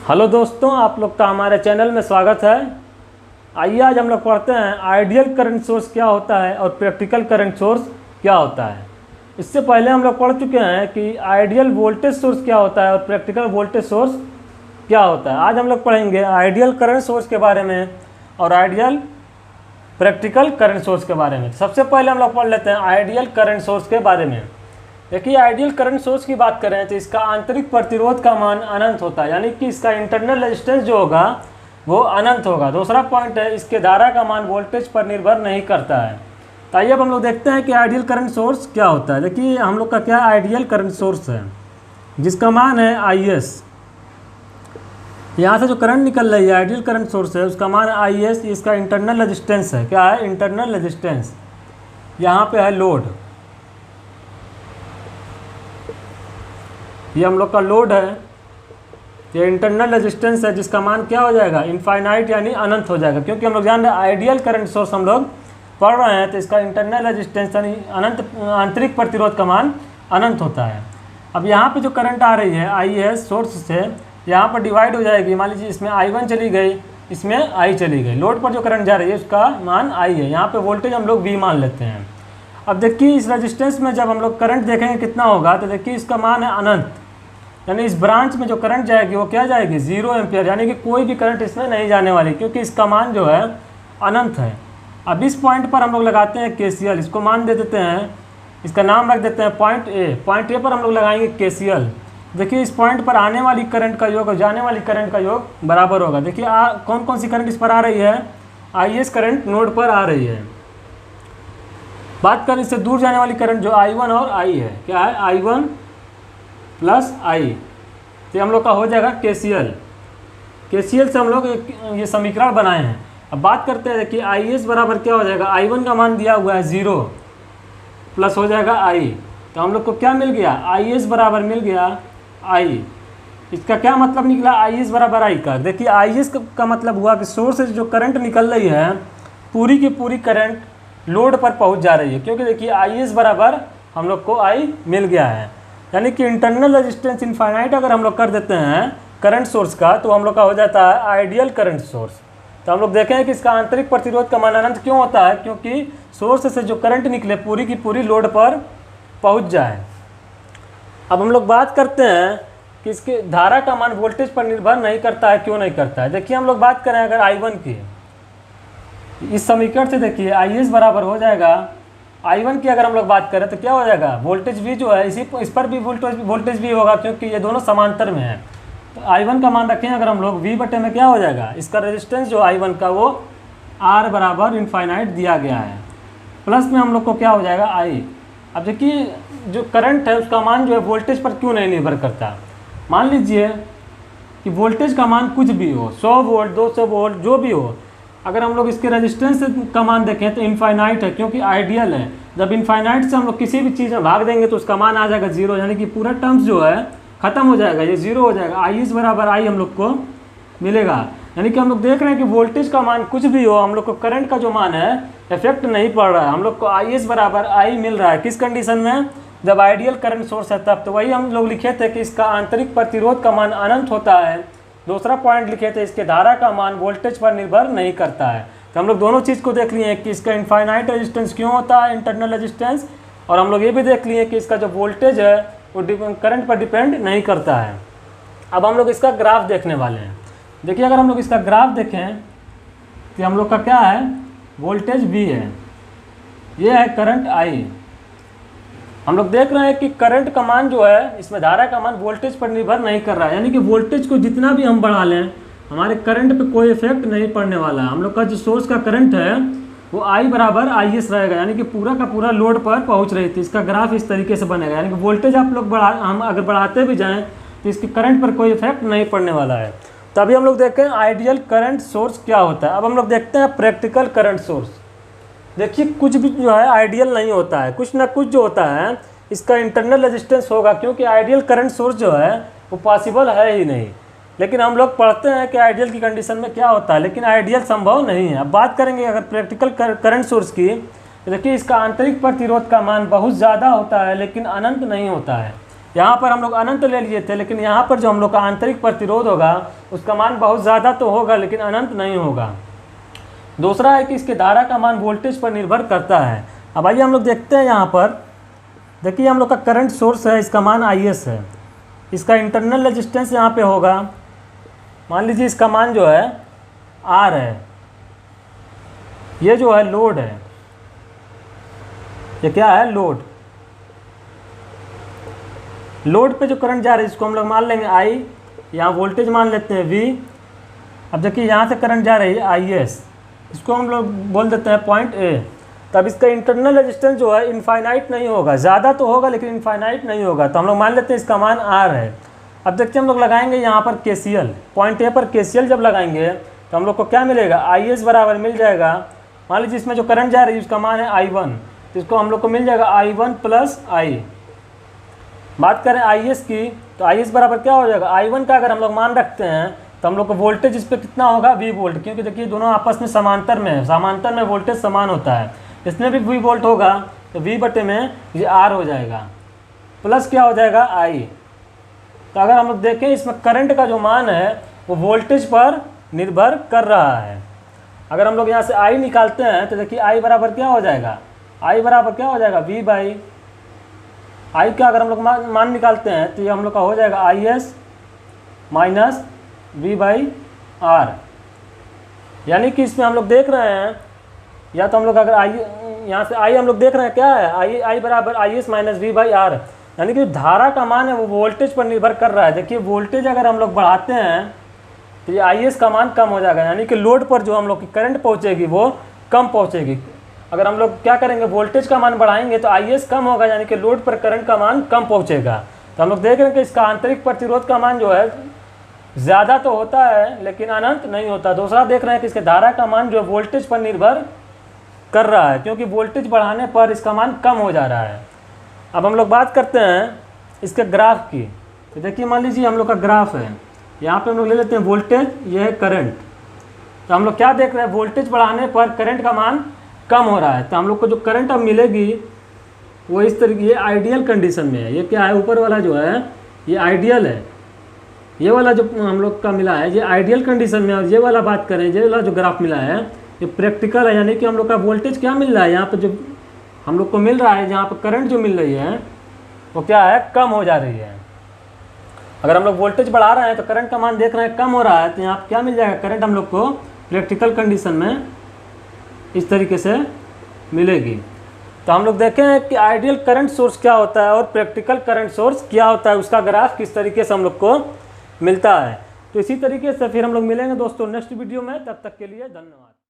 Hello दोस्तों, आप लोग का हमारे चैनल में स्वागत है। आइए आज हम लोग पढ़ते हैं आइडियल करंट सोर्स क्या होता है और प्रैक्टिकल करंट सोर्स क्या होता है। इससे पहले हम लोग पढ़ चुके हैं कि आइडियल वोल्टेज सोर्स क्या होता है और प्रैक्टिकल वोल्टेज सोर्स क्या होता है। आज हम लोग पढ़ेंगे आइडियल करंट सोर्स के बारे में और आइडियल प्रैक्टिकल करंट सोर्स के बारे में। सबसे पहले हम लोग पढ़ लेते हैं आइडियल करंट सोर्स के बारे में। देखिए, आइडियल करंट सोर्स की बात करें तो इसका आंतरिक प्रतिरोध का मान अनंत होता है, यानी कि इसका इंटरनल रेजिस्टेंस जो होगा वो अनंत होगा। दूसरा पॉइंट है, इसके धारा का मान वोल्टेज पर निर्भर नहीं करता है। तो आइए अब हम लोग देखते हैं कि आइडियल करंट सोर्स क्या होता है। देखिए, हम लोग का क्या आइडियल करंट सोर्स है जिसका मान है IS। यहाँ से जो करंट निकल रही है आइडियल करंट सोर्स है उसका मान IS। इसका इंटरनल रेजिस्टेंस है, क्या है? Internal resistance. यहाँ पे है लोड, ये हम लोग का लोड है। ये इंटरनल रेजिस्टेंस है जिसका मान क्या हो जाएगा? इनफाइनाइट, यानी अनंत हो जाएगा। क्योंकि हम लोग जान रहे हैं आइडियल करंट सोर्स हम लोग पढ़ रहे हैं तो इसका इंटरनल रेजिस्टेंस यानी अनंत, आंतरिक प्रतिरोध का मान अनंत होता है। अब यहाँ पे जो करंट आ रही है IS सोर्स से, यहाँ पर डिवाइड हो जाएगी। मान लीजिए इसमें I1 चली गई, इसमें I चली गई। लोड पर जो करंट जा रही है उसका मान I है। यहाँ पे वोल्टेज हम लोग V मान लेते हैं। अब देखिए, इस रेजिस्टेंस में जब हम लोग करंट देखेंगे कितना होगा, तो देखिए इसका मान है अनंत, यानी इस ब्रांच में जो करंट जाएगी वो क्या जाएगी? 0 एम्पियर, यानी कि कोई भी करंट इसमें नहीं जाने वाली, क्योंकि इसका मान जो है अनंत है। अब इस पॉइंट पर हम लोग लगाते हैं KCL। इसको मान दे देते हैं, इसका नाम रख देते हैं पॉइंट A। पॉइंट A पर हम लोग लगाएंगे KCL। देखिए, इस पॉइंट पर आने वाली करंट का योग और जाने वाली करंट का योग बराबर होगा। देखिए कौन कौन सी करंट इस पर आ रही है? IS करंट नोड पर आ रही है। बात करें इससे दूर जाने वाली करंट जो I1 और I है, क्या है? I1 plus I। तो हम लोग का हो जाएगा KCL। KCL से हम लोग ये समीकरण बनाए हैं। अब बात करते हैं, देखिए IS बराबर क्या हो जाएगा? I1 का मान दिया हुआ है 0 प्लस हो जाएगा I। तो हम लोग को क्या मिल गया? IS बराबर मिल गया I। इसका क्या मतलब निकला IS बराबर I का? देखिए, IS का मतलब हुआ कि सोर्स से जो करंट निकल रही है पूरी की पूरी करंट लोड पर पहुंच जा रही है। क्योंकि देखिए IS बराबर हम लोग को I मिल गया है, यानी कि इंटरनल रेजिस्टेंस इनफाइनाइट अगर हम लोग कर देते हैं करंट सोर्स का तो हम लोग का हो जाता है आइडियल करंट सोर्स। तो हम लोग देखें कि इसका आंतरिक प्रतिरोध का मान अनंत क्यों होता है? क्योंकि सोर्स से जो करंट निकले पूरी की पूरी लोड पर पहुंच जाए। अब हम लोग बात करते हैं कि इसके धारा का मान वोल्टेज पर निर्भर नहीं करता है। क्यों नहीं करता है? देखिए, हम लोग बात करें अगर I1 की, इस समीकरण से देखिए IS बराबर हो जाएगा I1 की। अगर हम लोग बात करें तो क्या हो जाएगा? वोल्टेज V जो है इस पर भी वोल्टेज V होगा, क्योंकि ये दोनों समांतर में है। तो I1 का मान रखें अगर हम लोग V बटे में, क्या हो जाएगा? इसका रेजिस्टेंस जो I1 का वो R बराबर इनफाइनाइट दिया गया है। प्लस में हम लोग को क्या हो जाएगा? I। अब देखिए, जो करंट है उसका मान जो है वोल्टेज पर क्यों नहीं निर्भर करता। मान लीजिए कि वोल्टेज का मान कुछ भी हो, 100 वोल्ट 200 वोल्ट जो भी हो, अगर हम लोग इसके रेजिस्टेंस का मान देखें तो इनफाइनाइट है, क्योंकि आइडियल है। जब इनफाइनाइट से हम लोग किसी भी चीज़ में भाग देंगे तो उसका मान आ जाएगा 0, यानी कि पूरा टर्म्स जो है ख़त्म हो जाएगा, ये 0 हो जाएगा। IS बराबर I हम लोग को मिलेगा। यानी कि हम लोग देख रहे हैं कि वोल्टेज का मान कुछ भी हो, हम लोग को करंट का जो मान है इफेक्ट नहीं पड़ रहा है। हम लोग को IS बराबर I मिल रहा है। किस कंडीशन में? जब आइडियल करंट सोर्स है तब। तो वही हम लोग लिखे थे कि इसका आंतरिक प्रतिरोध का मान अनंत होता है। दूसरा पॉइंट लिखे थे, इसके धारा का मान वोल्टेज पर निर्भर नहीं करता है। तो हम लोग दोनों चीज़ को देख लिए हैं कि इसका इनफाइनाइट रेजिस्टेंस क्यों होता है, इंटरनल रेजिस्टेंस, और हम लोग ये भी देख लिए कि इसका जो वोल्टेज है वो करंट पर डिपेंड नहीं करता है। अब हम लोग इसका ग्राफ देखने वाले हैं। देखिए, अगर हम लोग इसका ग्राफ देखें तो हम लोग का क्या है? वोल्टेज V है, ये है करंट I। हम लोग देख रहे हैं कि करंट का मान जो है इसमें धारा का मान वोल्टेज पर निर्भर नहीं कर रहा है, यानी कि वोल्टेज को जितना भी हम बढ़ा लें हमारे करंट पे कोई इफेक्ट नहीं पड़ने वाला है। हम लोग का जो सोर्स का करंट है वो I बराबर IS रहेगा, यानी कि पूरा का पूरा लोड पर पहुंच रही थी। इसका ग्राफ इस तरीके से बनेगा, यानी कि वोल्टेज आप लोग हम अगर बढ़ाते भी जाएं तो इसके करंट पर कोई इफेक्ट नहीं पड़ने वाला है। तो अभी हम लोग देखते हैं आइडियल करंट सोर्स क्या होता है। अब हम लोग देखते हैं प्रैक्टिकल करंट सोर्स। देखिए, कुछ भी जो है आइडियल नहीं होता है, कुछ ना कुछ जो होता है इसका इंटरनल रेजिस्टेंस होगा, क्योंकि आइडियल करंट सोर्स जो है वो पॉसिबल है ही नहीं। लेकिन हम लोग पढ़ते हैं कि आइडियल की कंडीशन में क्या होता है, लेकिन आइडियल संभव नहीं है। अब बात करेंगे अगर प्रैक्टिकल करंट सोर्स की, तो देखिए इसका आंतरिक प्रतिरोध का मान बहुत ज़्यादा होता है लेकिन अनंत नहीं होता है। यहाँ पर हम लोग अनंत ले लिए थे, लेकिन यहाँ पर जो हम लोग का आंतरिक प्रतिरोध होगा उसका मान बहुत ज़्यादा तो होगा लेकिन अनंत नहीं होगा। दूसरा है कि इसके धारा का मान वोल्टेज पर निर्भर करता है। अब आइए हम लोग देखते हैं, यहाँ पर देखिए हम लोग का करंट सोर्स है, इसका मान IS है, इसका इंटरनल रेजिस्टेंस यहाँ पे होगा, मान लीजिए इसका मान जो है R है, ये जो है लोड है, ये क्या है लोड। लोड पे जो करंट जा रहा है इसको हम लोग मान लेंगे I, यहाँ वोल्टेज मान लेते हैं V। अब देखिए यहाँ से करंट जा रही है IS, इसको हम लोग बोल देते हैं पॉइंट A। तब इसका इंटरनल रेजिस्टेंस जो है इनफाइनाइट नहीं होगा, ज़्यादा तो होगा लेकिन इनफाइनाइट नहीं होगा, तो हम लोग मान लेते हैं इसका मान R है। अब देखते हैं हम लोग लगाएंगे यहाँ पर KCL, पॉइंट A पर KCL जब लगाएंगे तो हम लोग को क्या मिलेगा, IS बराबर मिल जाएगा, मान लीजिए इसमें जो करंट जा रही है उसका मान है I1, तो इसको हम लोग को मिल जाएगा I1 प्लस I। बात करें IS की तो IS बराबर क्या हो जाएगा, I1 का अगर हम लोग मान रखते हैं तो हम लोग को वोल्टेज इस पर कितना होगा, V वोल्ट, क्योंकि देखिए दोनों आपस में समांतर में है, समांतर में वोल्टेज समान होता है, इसमें भी V वोल्ट होगा तो V बटे में ये R हो जाएगा, प्लस क्या हो जाएगा I। तो अगर हम लोग देखें इसमें करंट का जो मान है वो वोल्टेज पर निर्भर कर रहा है। अगर हम लोग यहाँ से I निकालते हैं तो देखिए I बराबर क्या हो जाएगा, I बराबर क्या हो जाएगा V बाई I का अगर हम लोग मान निकालते हैं तो ये हम लोग का हो जाएगा IS minus V by R। यानी कि इसमें हम लोग देख रहे हैं, या तो हम लोग अगर यहाँ से I हम लोग देख रहे हैं क्या है, I बराबर IS minus V by R, यानी कि धारा का मान है वो वोल्टेज पर निर्भर कर रहा है। देखिए वोल्टेज अगर हम लोग बढ़ाते हैं तो ये IS का मान कम हो जाएगा, यानी कि लोड पर जो हम लोग की करंट पहुँचेगी वो कम पहुँचेगी। अगर हम लोग क्या करेंगे, वोल्टेज का मान बढ़ाएंगे तो IS कम होगा, यानी कि लोड पर करंट का मान कम पहुँचेगा। तो हम लोग देख रहे हैं कि इसका आंतरिक प्रतिरोध का मान जो है ज़्यादा तो होता है लेकिन अनंत नहीं होता। दूसरा देख रहे हैं कि इसके धारा का मान जो है वोल्टेज पर निर्भर कर रहा है, क्योंकि वोल्टेज बढ़ाने पर इसका मान कम हो जा रहा है। अब हम लोग बात करते हैं इसके ग्राफ की। तो देखिए मान लीजिए हम लोग का ग्राफ है, यहाँ पे हम लोग ले लेते हैं वोल्टेज, ये है करंट। तो हम लोग क्या देख रहे हैं, वोल्टेज बढ़ाने पर करंट का मान कम हो रहा है, तो हम लोग को जो करंट अब मिलेगी वो इस तरीके, ये आइडियल कंडीशन में है। ये क्या है, ऊपर वाला जो है ये आइडियल है, ये वाला जो हम लोग का मिला है ये आइडियल कंडीशन में। और ये वाला बात करें, ये वाला जो ग्राफ मिला है ये प्रैक्टिकल है, यानी कि हम लोग का वोल्टेज क्या मिल रहा है, यहाँ पर जो हम लोग को मिल रहा है, जहाँ पर करंट जो मिल रही है वो क्या है, कम हो जा रही है। अगर हम लोग वोल्टेज बढ़ा रहे हैं तो करंट का मान देख रहे हैं कम हो रहा है, तो यहाँ पर क्या मिल जाएगा, करंट हम लोग को प्रैक्टिकल कंडीशन में इस तरीके से मिलेगी। तो हम लोग देखें कि आइडियल करंट सोर्स क्या होता है और प्रैक्टिकल करंट सोर्स क्या होता है, उसका ग्राफ किस तरीके से हम लोग को मिलता है। तो इसी तरीके से फिर हम लोग मिलेंगे दोस्तों नेक्स्ट वीडियो में, तब तक के लिए धन्यवाद।